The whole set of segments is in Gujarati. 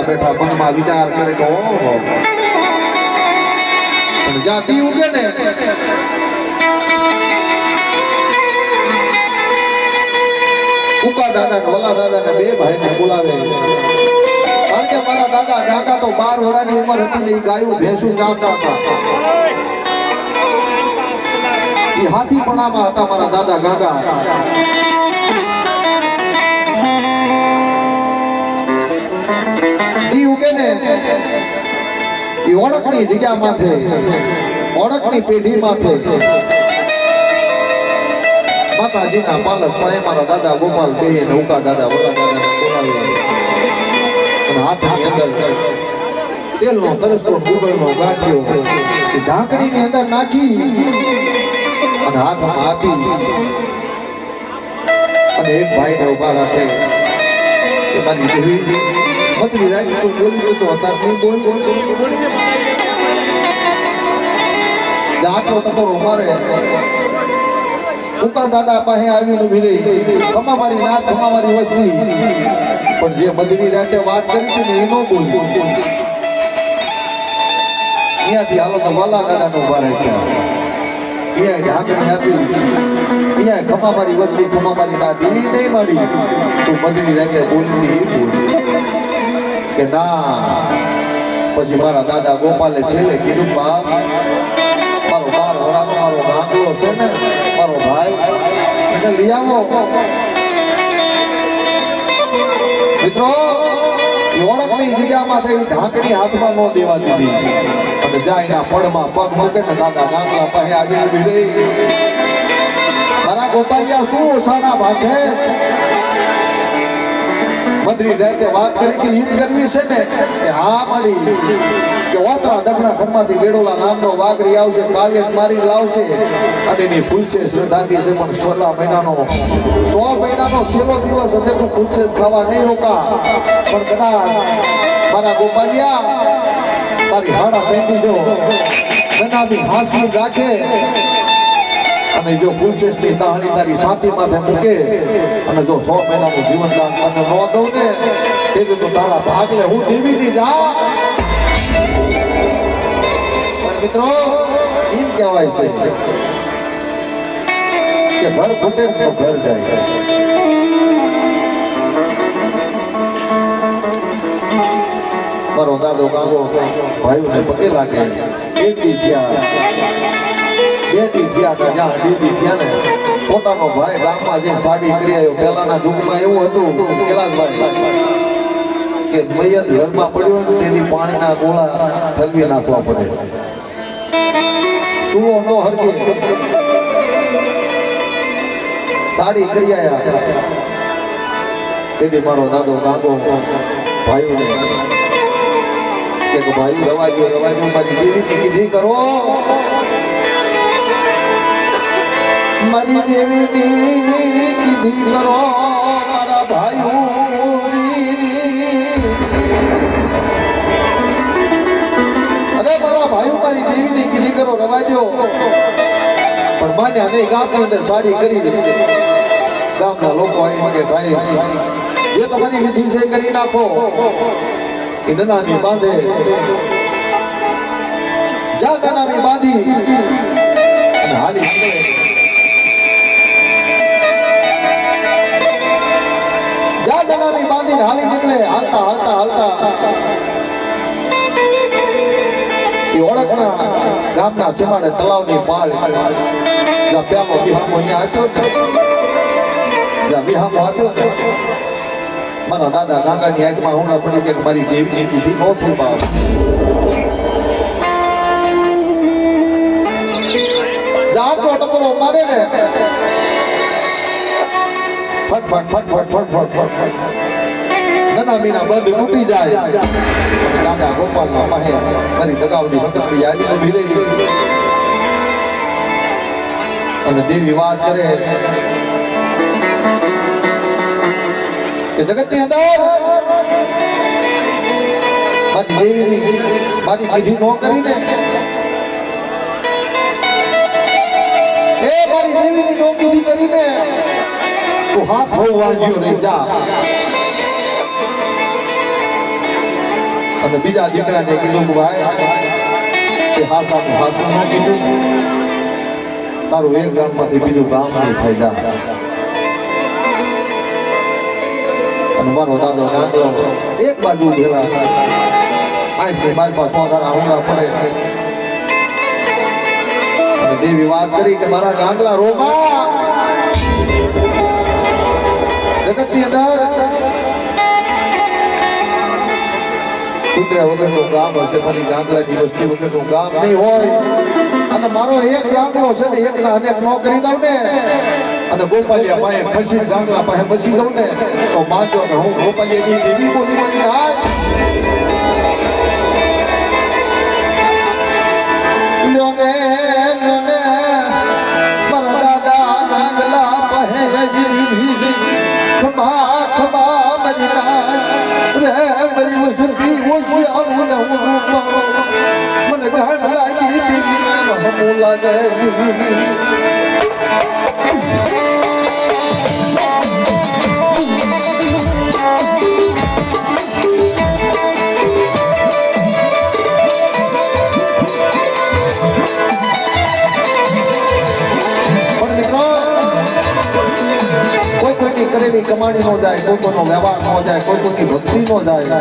બેઠા મનમાં વિચાર કરે તો જાતિ ઉગે ને ઉકા દાદા વલા દાદા ને બે ભાઈ ને બોલાવે. કારણ કે મારા દાદા કાકા તો 12 વર્ષની ઉંમર હતી, ગાયું ભેંસું ચાવતા હતા. એ હાથીપણામાં હતા મારા દાદા કાકા. દી ઉગે ને એ ઓળખની જગ્યા માથે, ઓળખની પેઢી માથે માતાજીના પાલક પાસે મારા દાદા ગોપાલ બે નૌકા દાદા વડા દાદા બોલાવ્યા અને હાથની અંદર તેલનો તરસતો ગુગળનો ગાંઠિયો ઢાંકણીની અંદર નાખી અને હાથમાં આપી અને એક ભાઈને ઉભા રાખે કે મારી દેવી મતલી રાખી તો બોલી તો હતા નહીં બોલ જાતો તતરો મારે ઉકા દાદા પાસે આવીને ઉભી રહી. ખમા મારી નાથ, ખમા મારી વસ્તી. પણ જે મધની રાતે વાત કરી હતી ને એ ન બોલી. અહીંયાથી હાલો તો વાલા દાદાનો ઉભા રાખ્યા. અહીંયા ઢાંકણી આપી, અહીંયા ખમા મારી વસ્તી, ખમા મારી નાથ એ નહીં મળી. તું મધની રાતે બોલતી કે ના. પછી મારા દાદા ગોપાલે છેલ્લે કીધું બાપ મારો 12 વર્ષનો મારો ગાંગલો છે ને મારો ભાઈ એને લઈ આવો. મિત્રો ઓળખની જગ્યામાં થઈ ઢાંકણી હાથમાં ન દેવા દીધી અને જાય એના પડમાં પગ મૂકે ને દાદા ગાંગલા પાસે આવી ઉભી રહી. મારા ગોપાલિયા શું ઓછાના ભાથે મંત્રી રાતે વાત કરી કે ઈદ કરવી છે ને કે હા મારી કે ઓતરા દગડા ઘરમાંથી બેડોલા નામનો વાઘરી આવશે, કાલિયત મારી લાવશે અને એની ભૂલશે શ્રદ્ધાથી છે. પણ 16 મહિનાનો છેલ્લો દિવસ હશે તું ભૂલશે ખાવા નહીં રોકા. પણ કદાચ મારા ગોપાલિયા તારી હાડા પેંડી દો બનાવી હાંસી રાખે અને જો ફૂલશેષની દાહણી તારી છાતી માથે મૂકે અને જો 100 મહિનાનું જીવનદાન તને ન દઉં ને તે તો તારા ભાગલે હું જીવી જા. પણ મિત્રો એમ કહેવાય છે કે ઘર ફૂટે તો ઘર જાય. મારો દાદો કાકો ભાઈઓને પગે લાગે એક દી થયા ને પોતાનો ભાઈ ગામમાં જઈને સાડી કરી આવ્યો. પહેલાના યુગમાં એવું હતું કેલાસભાઈ કે મૈયત ઘરમાં પડ્યો તેથી પાણીના ગોળા ઠલવી નાખવા પડે. સુવો નો હરકે સાડી કરી આવ્યા તેથી મારો દાદો કાકો ભાઈઓને કે ભાઈ રવાજો મારી દેવી કીધી કરો. મારી દેવીની કીધી કરો મારા ભાઈઓ. અરે મારા ભાઈઓ મારી દેવીની કીધી કરો રવાજો. પણ માન્યા નહીં. ગામની અંદર સાડી કરી ગામના લોકો આવી કે ભાઈ જે તમારી વિધિ છે કરી નાખો. એ નનામી બાંધે જા નનામી બાંધી અને હાલી બાંધીને હાલી નીકળે. હાલતા એ ઓળખના ગામના સીમાડે તળાવની પાળ પેલો વિહામો અહીંયા આપ્યો. વિહામો આપ્યો મારા દાદા કાકાની આંખમાં હું પડી કે મારી દેવીની તિથિ બહુ ફૂલમાં જાતો ટપરો મારે ને ફટ ફટ ફટ ફટ ફટ ફટ ફટ નાના મીના બંધ તૂટી જાય દાદા ગોપાલના પાસે મારી દગાવની ભગતની યાદી ઉભી રહી અને દેવી વાત કરે કે જગતની અંદર મારી દેવીની મારી વિધિ ન કરીને મારી દેવીની નોકરી કરીને તું હાથ બહુ વાંચ્યો રહી જા અને બીજા દીકરાને કીધું કે ભાઈ કે હાથું ના કીધું તારું એક ગામમાંથી બીજું ગામ નહીં ફાયદા અને મારો દાદો નાગલો એક બાજુ ભેલા આંખની બાજુમાં સોધારા હુંગા પડે દેવી વાત કરી કે મારા ગાંગલા રોમા જગતની અંદર કુતરા વગરનું ગામ હશે મારી ગાંગલાની વસ્તી વગરનું ગામ નહીં હોય અને મારો એક ગાંગલો છે ને એક ના અનેક નો કરી દઉં ને અને ગોપાલિયા પાસે ફસી ગાંગલા પાસે બસી દઉં ને તો માનજો કે હું ગોપાલિયાની દેવી બોલી બોલી હાથ કરેલી કમાણી નો જાય કોઈ કોઈનો વ્યવહાર નો જાય કોઈ કોઈની ભક્તિ નો જાય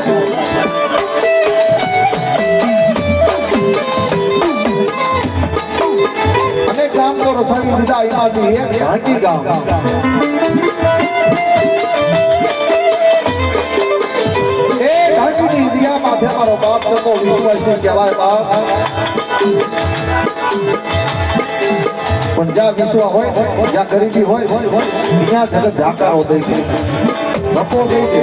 અનેક ગામ તો રસાવી દીધા એમાંથી એક ઝાંકી ગામ એ ઝાંકીની દિયા માથે મારો બાપ જતો વિશ્વાસી કહેવાય બાપ પણ જ્યાં વિશ્વ હોય જ્યાં ગરીબી હોય ત્યાં જગત ઝાકારો દઈ દે નફો દઈ દે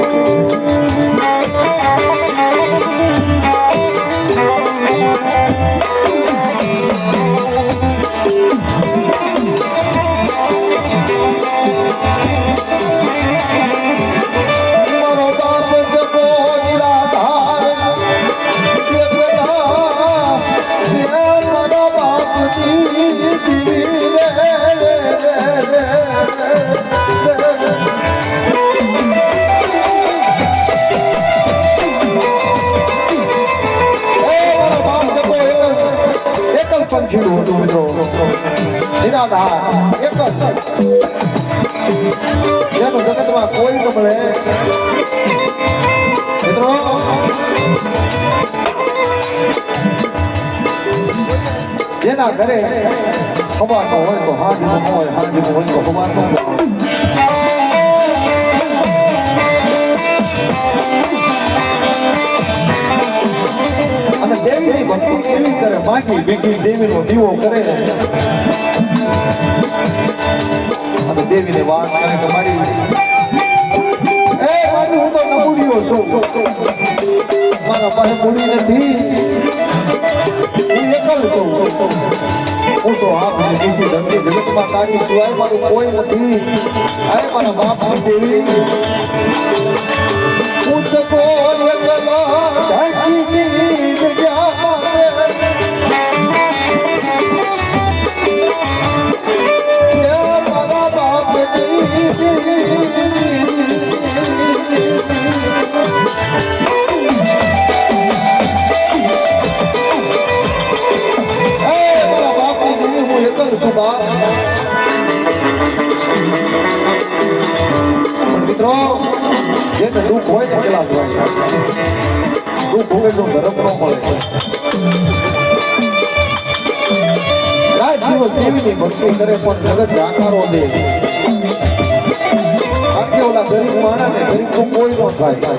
જગતમાં કોઈ ન મળે મિત્રો જેના ઘરે ખબર ન હોય તો હાથ હોય હાથ હોય તો ખબર ન હોય અને દેવીની ભક્તિ કેવી કરે માગી બીજી દેવીનો દીવો કરે અને દેવીને વાત કરે કે મારી હું તો નબૂડીઓ છું મારા પાસે મૂડી નથી હું એકલ છું હું તો આપની નીચી ધરતી જગતમાં તારી સિવાય મારું કોઈ નથી અરે મારા બાપની દેવી હું તો કોઈ ઢાંકીની જગ્યા મારા બાપની મિત્રો જેને દુઃખ હોય ને પેલા દુઃખ હોય તો ધર્મ ન મળે રાત દિવસ દેવીની ભક્તિ કરે પણ જગત જાકારો દે કારણ કે કે ઓલા ગરીબ માણસ ને ગરીબ તો કોઈ ન થાય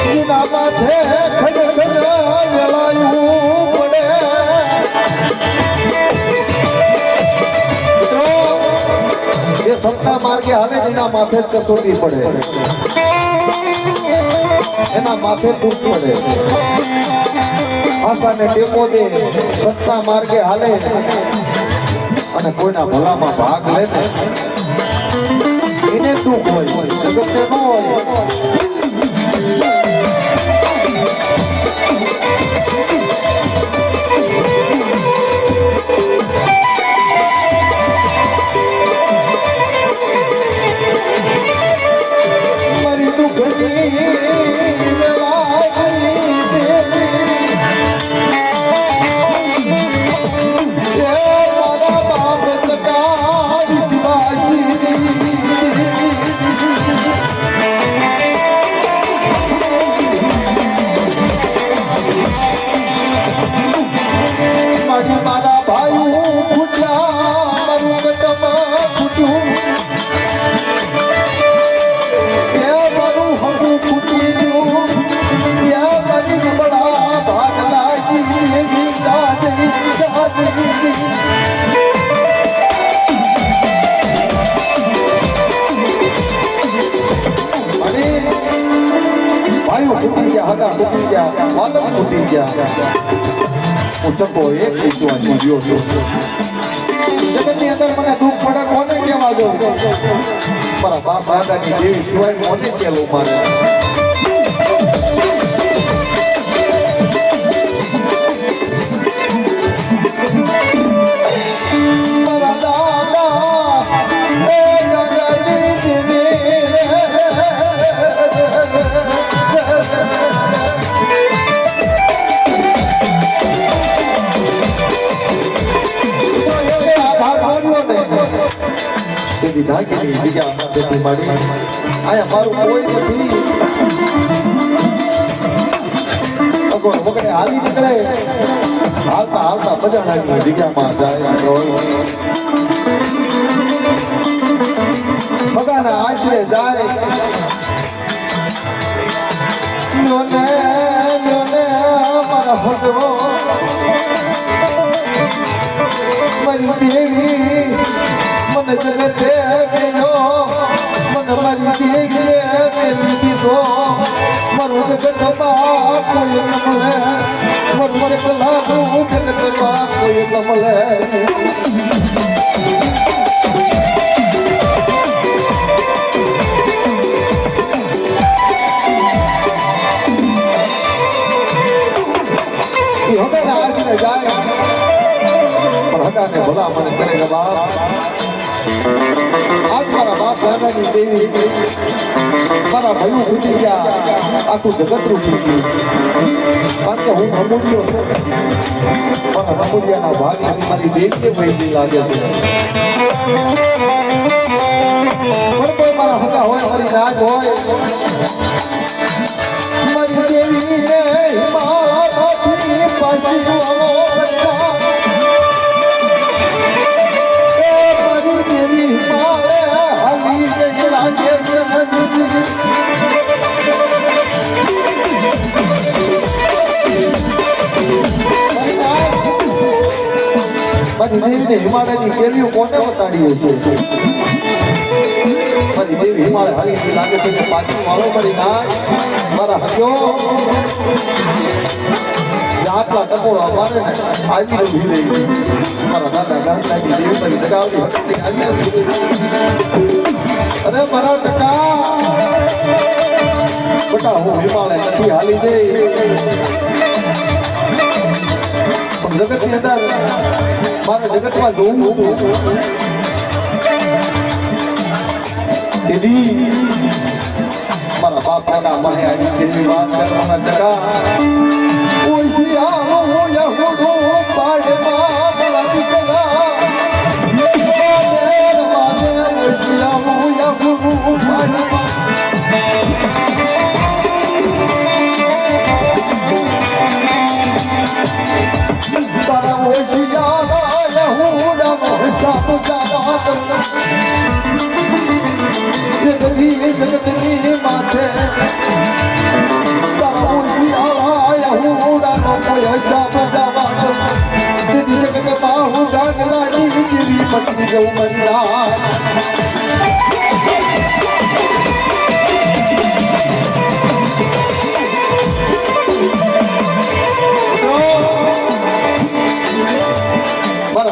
જીના માથે ખડ ખડ વેલાયું પડે એ સંસ્થા માર્ગે હાલે એના માથે જ કસોટી પડે એના માથે દુઃખ પડે આશાને ટેકો દે સંસ્થા માર્ગે હાલે અને કોઈના ભલામાં ભાગ લે ને એને દુઃખ હોય જગતને ન હોય જગતની અંદર મને દુઃખ પડે કોને કેવા જો મારા બાપ દાદાની જેવી સિવાય કોને કેવું મારે મારા દાદા એ જગતની જેવી આયા મારું કોઈ નથી વગડે હાલી નીકળે હાલતા હાલતા બજાણા જગ્યામાં જાય બગાના આશરે જાય મારા ભગવો મારી દેવી મને જગતે ગયો મને મારી દેવીએ મેલી દીધો મારું જગતમાં કોઈ ન મળે મારું જગતમાં કોઈ ન મળે હકાને ભલા મને કરે બાપ આજ મારા બાપ દાદાની દેવી મારા ભાઈઓ ફૂટી ગયા આખું જગત રૂપી ગયું કારણ કે હું અમૂલ્યો છું પણ અમૂલ્યાના ભાગે મારી દેવીએ વૈદી લાગે છે પણ કોઈ મારા હકા હોય મારી નાગ હોય મારી દેવીને હિમાલયમાંથી પાછી આવો મારી દેવીને હિમાલયની કેરીઓ કોને બતાડી છે મારી દેવી હિમાલય હરી લાગે છે કે પાછી વાળો મળી ના મારા હસ્યો આટલા ટકોરો મારે ને આવી રહી રહી મારા દાદા ગામડાની દેવી મારી દગાવડી હતી આવી અરે મારા ટકા બટા હું હિમાલય નથી હાલી જઈ જગતની અંદર મારા જગતમાં જોવું દીદી મારા બાપ દાદા મને આવી દિલની વાત કરવાના ટકા ઓશિયા હો યહુદો પાડમાં મારા દીકરા માને ઓશિયા હો યહુદો પાડમાં દેવી જગતની માથે તારા મુશિયા હું ઉડાનો કોઈ હિસાબ જવાનો દીદી જગતમાં હું ગાગલાની દીવી પટની જવું મંદાર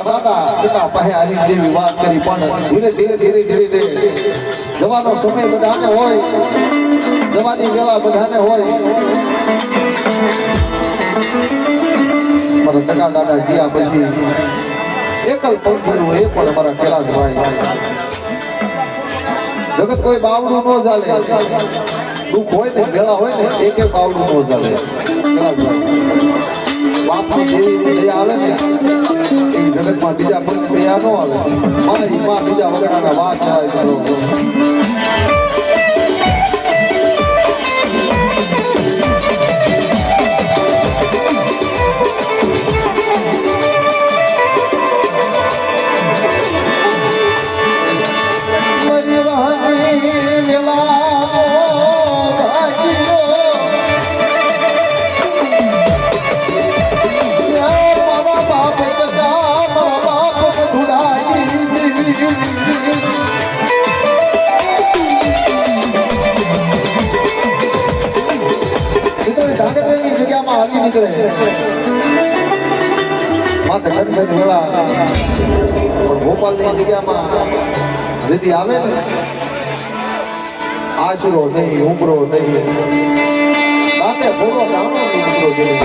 દાદા પાસે આની જેવી વાત કરી પણ ધીરે જવાનો સમય બધાને હોય જવાની વેળા બધાને હોય મારા ટકા દાદા ગયા પછી એકલ પંખીનું એ પણ અમારા કૈલાસભાઈ જગત કોઈ બાવડું ન ચાલે દુઃખ હોય ને વેળા હોય ને એક બાવડું ન ચાલે બાપની જેવી દયા આવે ને જગતમાં બીજા કોઈ દયા ન આવે મને ઈમાં બીજા વગરના વાત થાય કરો ભોપાલની જગ્યામાં જેથી આવે ને આશરો નહીં ઉમરો નહીં તાતે ભોગો ગામનો નીકળો જેવી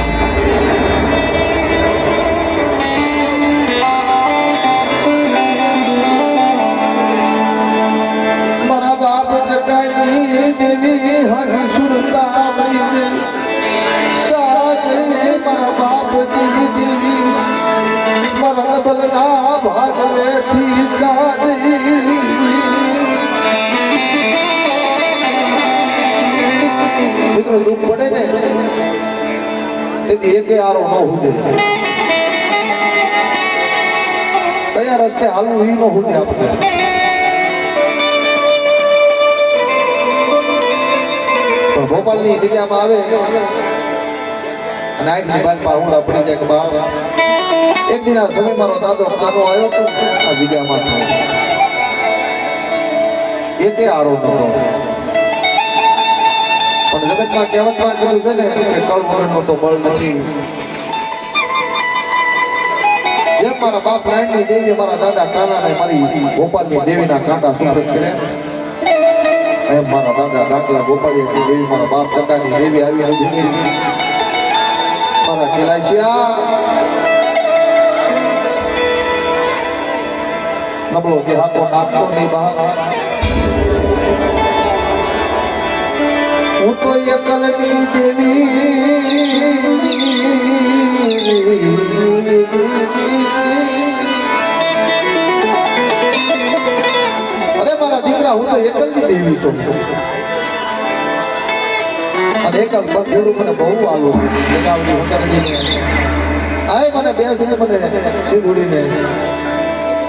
મારા બાપ જગાની દેવી હર સુરતા વૈને મારા બાપ દેવી મારા બલના ભાગલેથી ચાલી મિત્રો દુઃખ પડે ને તેથી એકે આરો ન હોવું જોઈએ કયા રસ્તે હાલવું એ ન હોવું આપણે પણ ભોપાલની જગ્યામાં આવે અને આખી બાજુમાં હુંડા પડી જાય કે બાવા એક દિન આ સમય મારો દાદો આરો આવ્યો તો આ જગ્યામાં એકે આરો નતો પણ જગતમાં કહેવતમાં કહેવું છે ને કે કળવરનો તો બળ નથી જેમ મારા બાપ નારાયણની દેવી મારા દાદા કાનાને મારી ગોપાલની દેવીના કાંટા સુંદર કર્યા એમ મારા દાદા દાખલા ગોપાલની દેવી મારા બાપ ચકાની દેવી આવી મારા કૈલાસિયા નબળો કે હાથો નાખતો નહીં બહાર હું તો એકલની દેવી અરે મારા દીકરા હું તો એકલની દેવી છું અને એકલ બંધેડું મને બહુ આવું લગાવડી ઉતરડીને આય મને બેસીને મને સીધુડીને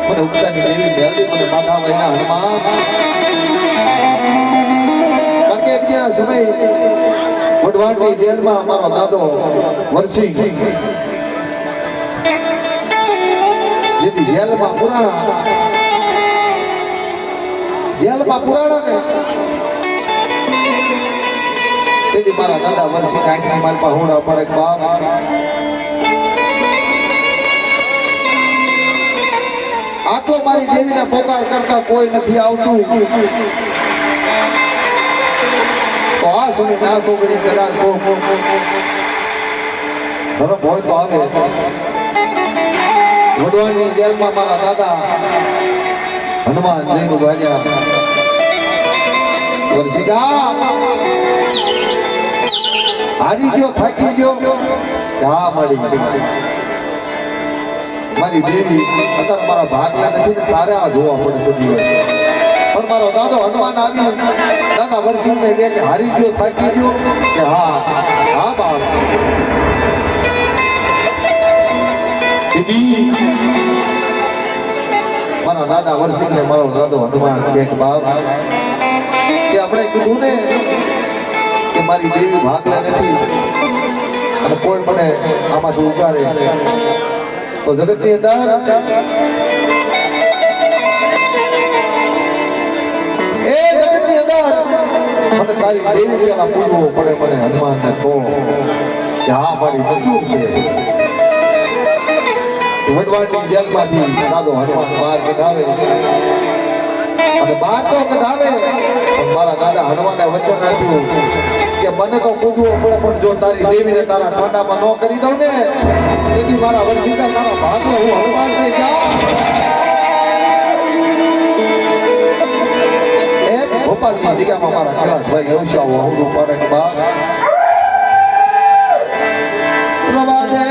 મને ઉગતાની દેવી બેલડી મને માથા વહીના હનુમાન કારણ કે એક દિન સમય વડવાડની જેલમાં અમારો દાદો વરસિંહ જેથી જેલમાં પુરાણા ને તેથી મારા દાદા વરસિંહ આંખની માલપા હોડા પડે બાપ આટલો મારી દેવીને પોકાર કરતા કોઈ નથી આવતું તો આ સમય ના છોકરી કદાચ ધર્મ હોય તો આવે વડવાણની જેલમાં મારા દાદા હનુમાન જઈને ભાગ્યા વરસિકા હારી ગયો થાકી ગયો હા મળી મારી દેવી અત્યારે મારા ભાગલા નથી ને તારે આ જોવા પડશે પણ મારો દાદો હનુમાન આવી દાદા વરસિંહને કહે કે હારી ગયો થાકી ગયો કે હા હા બાપ દીદી મારા દાદા વરસિંહને મારો દાદો હનુમાન કહે કે બાપ કે આપણે કીધું ને કે મારી દેવી ભાગલે નથી અને કોઈ મને આમાંથી ઉગારે તો જગતની અંદર એ જગતની અંદર મને તારી દેવી પેલા પૂજવો પડે મને હનુમાનને તો કે હા મારી મંજૂર છે વડવાડની જેલમાંથી દાદો હનુમાન બહાર કઢાવે અને બહાર તો કઢાવે પણ મારા દાદા હનુમાને વચન આપ્યું કે મને તો પૂજવો પડે પણ જો તારી દેવીને તારા ઠાંડામાં ન કરી દઉં ને તેથી મારા વર્ષિતા તારા ભાગને હું હનુમાન થઈ જાઉં ભોપાલની જગ્યામાં મારા કૈલાસભાઈ અવસાવો અવરું પાડે બાદ રવાદે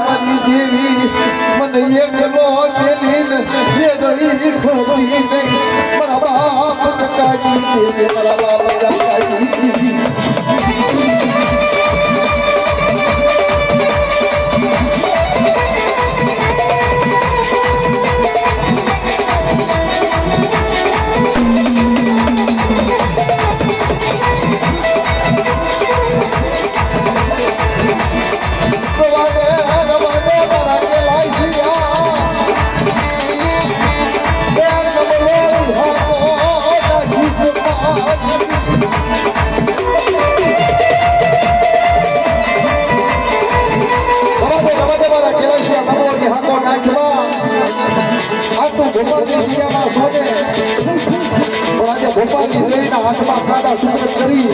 મારી દેવી મને એકલો કેલીને એ ગઈ ખોટી નહીં મારા બાપ ચકાજી મારા બાપ ચકાજી ભોપાલની દેવીના હાથમાં કાંડા સુપ્રત કરી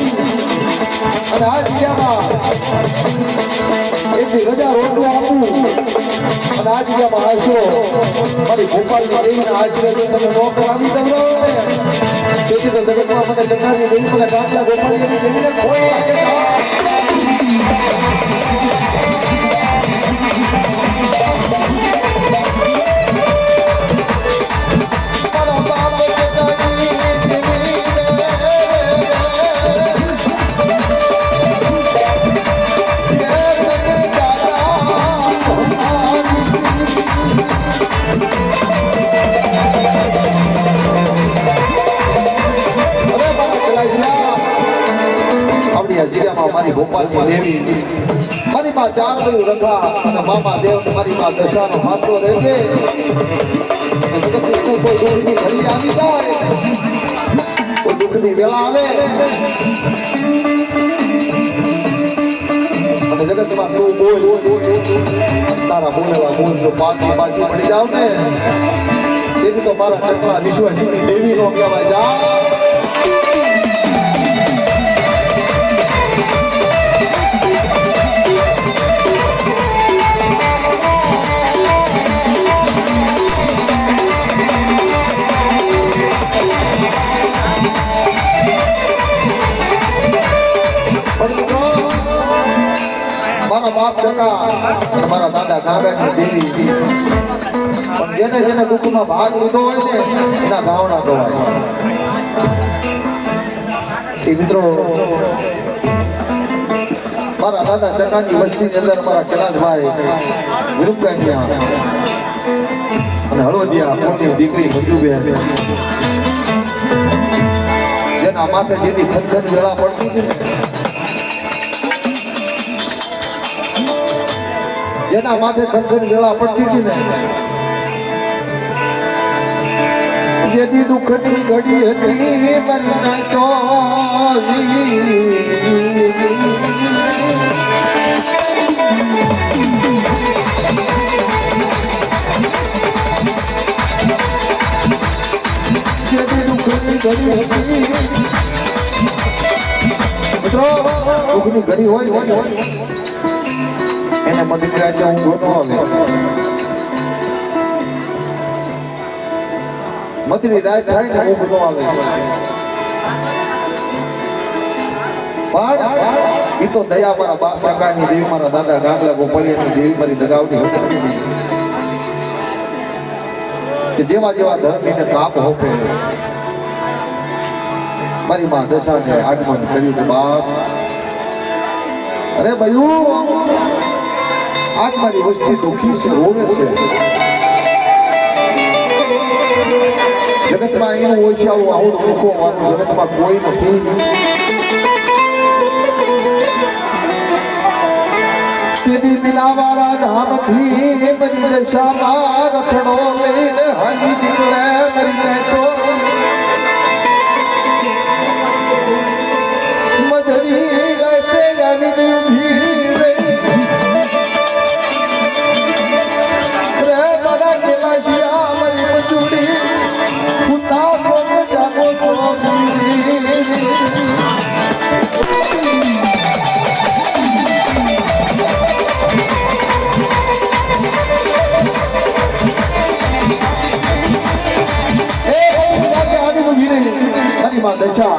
અને આ જગ્યામાં એની રજા રોટલો આપું અને આ જગ્યામાં આશરો મારી ભોપાલની દેવીના આશરે જો તમે નો કરાવી દો ને તેથી તો જગતમાં મને જગતની દેવી મને ગામડા ભોપાલની દેવીને કોઈ લાગે મારી ભોપાલની દેવી મારી માં ચાર બયું રખા અને મામા દેવ મારી માં દશાનો હાથો રહેજે કોઈ દુઃખની ઘડી આવી જાય કોઈ દુઃખની વેળા આવે અને જગતમાં તું બોલ તારા બોલેલા બોલ જો પાછી પડી જાવ ને તેથી તો મારા ચકલા વિશ્વાસની દેવી નો કહેવાય જા મારા બાપ જકા મારા દાદા ગામડાની દેવી પણ જેને જેને દુઃખમાં ભાગ લીધો હોય ને એના ગાવડા ગવાય એ મિત્રો મારા દાદા જકાની વસ્તીની અંદર મારા કૈલાસભાઈ વિરુપભાઈ અને હળવદિયા પોતાની દીકરી મંજુબેન જેના માથે જેની ખનખન વેળા પડતી હતી જેના માથે ખનખન વેળા પડતી હતી ને જેથી દુઃખની ઘડી હતી મરી નાખ્યો જેથી દુઃખની ઘડી હતી મિત્રો દુઃખની ઘડી હોય એને મળી રાજ્ય ઊંઘો ન આવે મધરી રાત થાય ને ઊંઘ ન આવે પણ એ તો દયા મારા બાપ કાકાની દેવી મારા દાદા ગામલા ગોપાલિયાની દેવી મારી દગાવતી હતી કે જેવા જેવા ધર્મીને કાપ હોપે મારી માં દશાને આગમન કર્યું કે બાપ અરે ભયું આજ મારી વસ્તી દુઃખી છે રોવે છે જગતમાં એનું ઓછાળું આવું મૂકવાનું જગતમાં કોઈ નથી. તેથી દિલાવાળા ધામથી મરી દશામાં રખડો લઈને હાલી દીકરે મરી જાય તો મધરી ગાતે જાની ઊભી રે બડા કેલાશિયા મરી મજૂરી ઉતા કોને જાગો તો દશા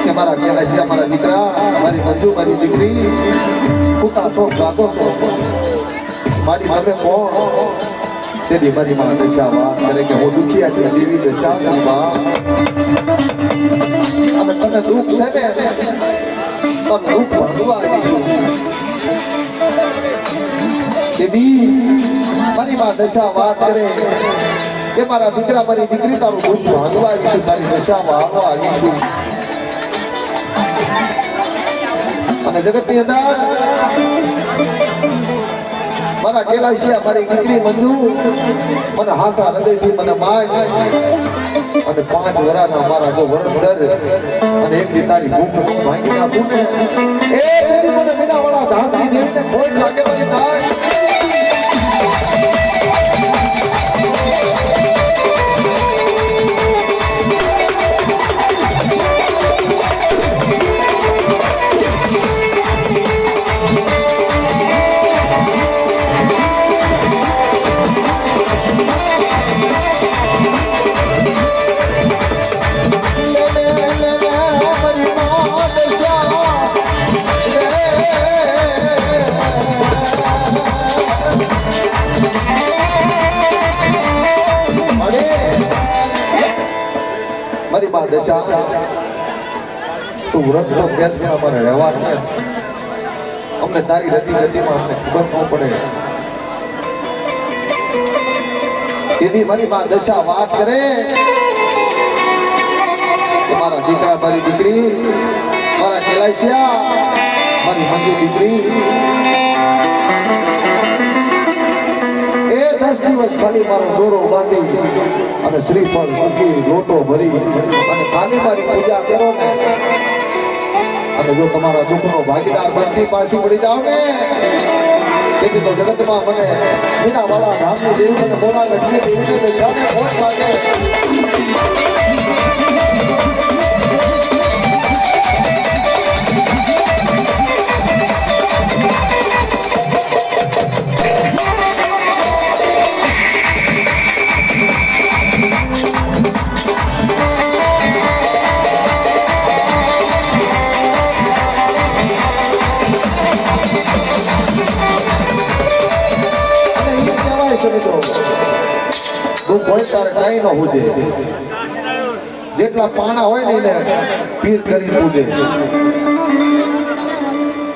કે મારા ગેલા છે મારા દીકરા મારી મંજુ મારી દીકરી પુતા સો જાગો છો મારી તમે કોણ તેની મારી માં દશા વાત કરે કે હું દુખિયા છે દેવી દશા છું બા અને તને દુઃખ છે ને તો દુઃખ ભરવા આવીશું દેવી મારી માં દશા વાત કરે કે મારા દીકરા મારી દીકરી તારું દુઃખ ભાગવા આવીશું તારી દશામાં આવવા આવીશું અને જગતની અંદર મારા કેલાશિયા મારી દીકરી મંજુ મને હાસા હૃદયથી મને માગ અને 5 વરાના મારા જો વરદર અને એક દી તારી ભૂખ ભાંગી નાખું ને એ મને મીનાવાળા ધામની દેવીને કોઈ લાગે મને થાય મારી માં દશા તું વ્રત તો કેસ માં અમારે રહેવાનું અમને તારી રતિમાં અમને ખબર ન પડે તેથી મારી માં દશા વાત કરે કે મારા દીકરા મારી દીકરી મારા કેલાશિયા મારી મંજુ દીકરી એ 10 દિવસ ખાલી મારો દોરો બાંધી અને શ્રીફળ મૂકી લોટો ભરી અને ખાલી મારી પૂજા કરો ને અને જો તમારા દુઃખનો ભાગીદાર બનતી પાછી પડી જાવ ને તેથી તો જગતમાં મને મીનાવાળા ધામની દેવી મને બોલાવે દેવીને દશાને ભોજ લાગે જેટલા પાણા હોય ને એને પીર કરી પૂજે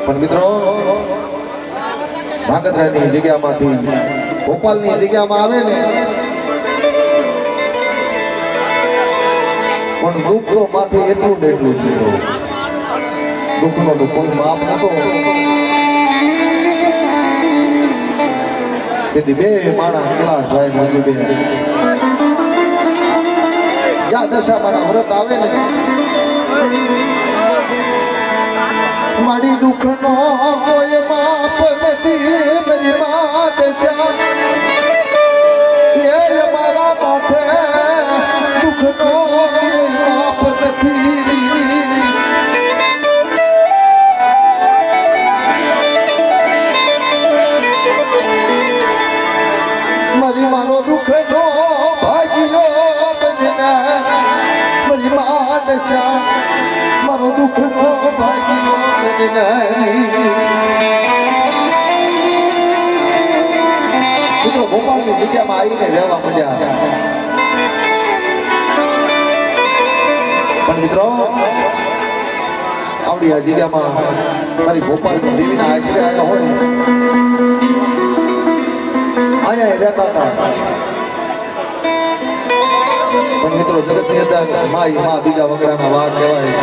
પણ મિત્રો ભાગતરાની જગ્યામાંથી ભોપાલની જગ્યામાં આવે ને પણ દુઃખનો માથે એટલું ને એટલું દુઃખનો તો કોઈ માપ નતો તેથી બે માણા કૈલાસભાઈ મંજુબેન જ્યાં દશા મારા વ્રત આવે ને મારી દુઃખનો કોઈ માપ નથી મારી માં દશા એ મારા માથે દુઃખનો માપ નથી મારી મારો દુઃખનો ભાગ્યો બજને મારી માં દશા મારો દુઃખનો ભાગ્યો બજને મિત્રો ભોપાલની જગ્યામાં આવીને રહેવા મળ્યા પણ મિત્રો આવડી આ જગ્યામાં મારી ભોપાલની દેવીના આશરે આવ્યા હોય અહીંયા રહેતા હતા પણ મિત્રો જગતની અંદર માઈ માં બીજા વગડાના વાત કહેવાય.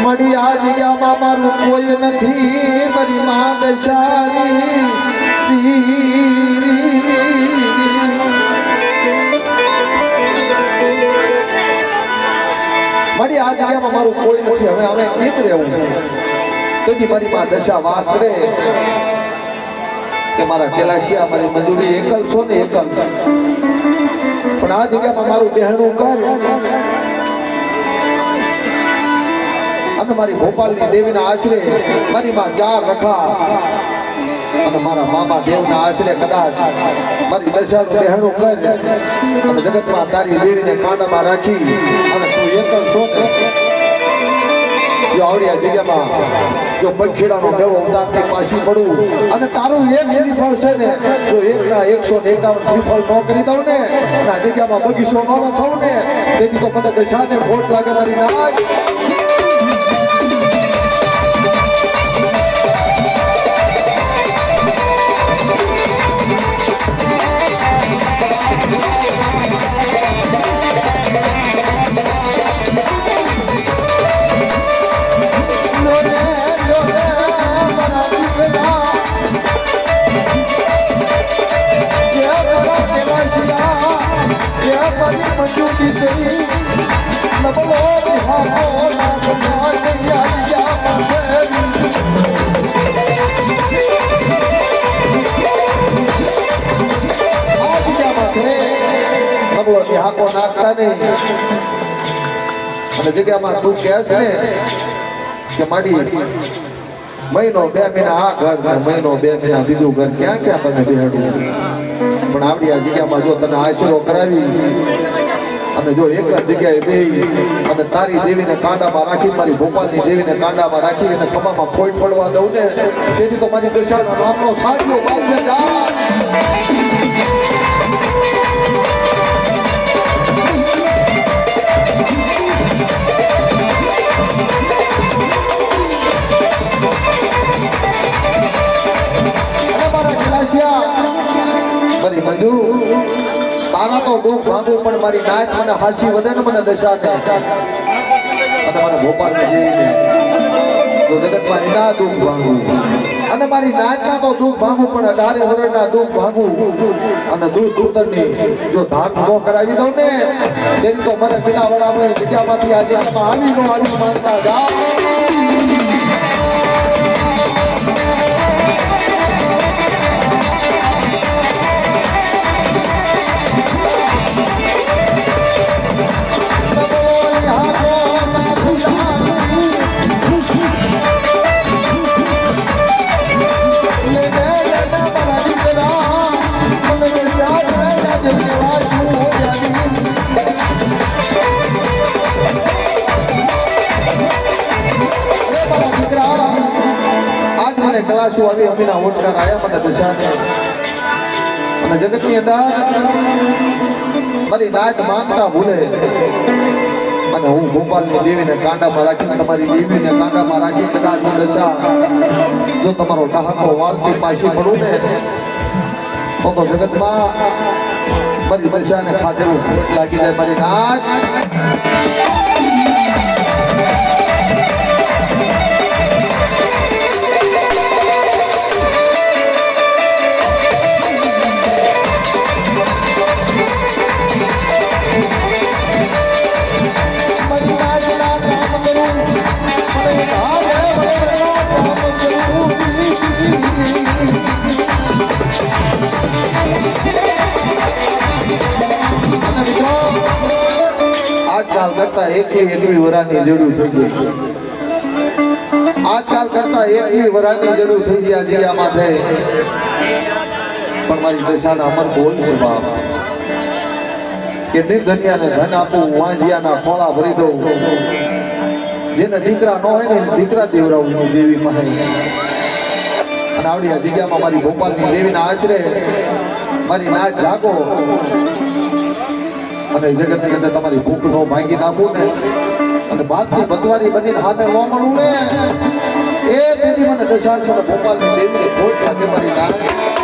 મળી આ જગ્યામાં મારું કોઈ નથી, મારી માં દશારી મારી આ જગ્યામાં મારું કોઈ નથી. હવે અમે કેમ રહેવું? તેથી મારી માં દશા વાત કરે કે મારા કેલાશિયા મારી મંજૂરી એકલ છો ને એકલ, પણ આ જગ્યામાં મારું બહેણું કર. અને મારી ભોપાલની દેવીના આશરે મારી માં ચાર રખા અને મારા મામા દેવના આશરે કદાચ મારી દશાનું બહેણું કર અને જગતમાં તારી દેવીને કાંડામાં રાખી અને તું એકલ છો ને જો આવડી આ જગ્યામાં જો પંખીડાનો મેળો ઉતારતી પાછી પડું અને તારું એક શ્રીફળ છે ને જો એકના 151 શ્રીફળ ન કરી દઉં ને આ જગ્યામાં બગીચો ન વસાવ ને તેથી તો મને દશાને ખોટ લાગે મારી નાક. હાકો નાખતા નહીં અને જગ્યામાં તું કહેશ ને કે માડી મહિનો 2 મહિના આ ઘર મહિનો 2 મહિના બીજું ઘર ક્યાં ક્યાં તમે બેહાડું, પણ આવડી આ જગ્યામાં જો તને આશરો કરાવી અને જો એક જ જગ્યાએ બેહી અને તારી દેવીને કાંડામાં રાખી મારી ભોપાલની દેવીને કાંડામાં રાખી અને ખભામાં ફોઈટ પડવા દઉં ને તેથી તો મારી દશાના નામનો સાચો ભાગ્ય જાય. મારી મંજુ તારા તો દુઃખ ભાંગું પણ મારી નાચ મને હાસી વધે ને મને દશા છે અને મને ભોપાલને જઈને તો જગતમાં એના દુઃખ ભાંગું અને મારી નાચના તો દુઃખ ભાંગું પણ 18 વર્ષના દુઃખ ભાંગું અને દૂધ ઉતરની જો ધાન ન કરાવી દઉં ને તેની તો મને પેલા વડા આપણે જગ્યામાંથી આજે આવી નો આવી માનતા જાઓ. કલાશો આવી અમીના ઓટકાર આયા મને દશાને અને જગતની અંદર મારી નાચ માંગતા ભૂલે અને હું ભોપાલની દેવીને કાંડામાં રાખી તમારી દેવીને કાંડામાં રાખી કદાચ દશા જો તમારો ડહાકો વાળતી પાછી પડું ને તો જગતમાં મારી દશાને ખાધેલું ખોટ લાગી જાય મારી નાચ. આજકાલ કરતા એકવી વરાની જડું થઈ ગઈ, આજકાલ કરતા એકવી વરાની જડું થઈ ગયા જગ્યામાં થઈ પણ મારી દશાના અમર બોલ છે બાપ કે નિર્ધન્યાને ધન આપું વાંજિયાના ખોળા ભરી દઉં જેને દીકરા ન હોય ને દીકરા દેવરાવું દેવી માં અને આવડી આ જગ્યામાં મારી ભોપાલની દેવીના આશરે મારી નાચ જાગો અને જગતની અંદર તમારી ભૂખ નો ભાંગી નાખું ને અને બાદની બતવારી બનીને હાથે ન મળું ને એ દીદી મને દશાંશ અને ભોપાલની દેવીને ભોજ લાગે મારી નામ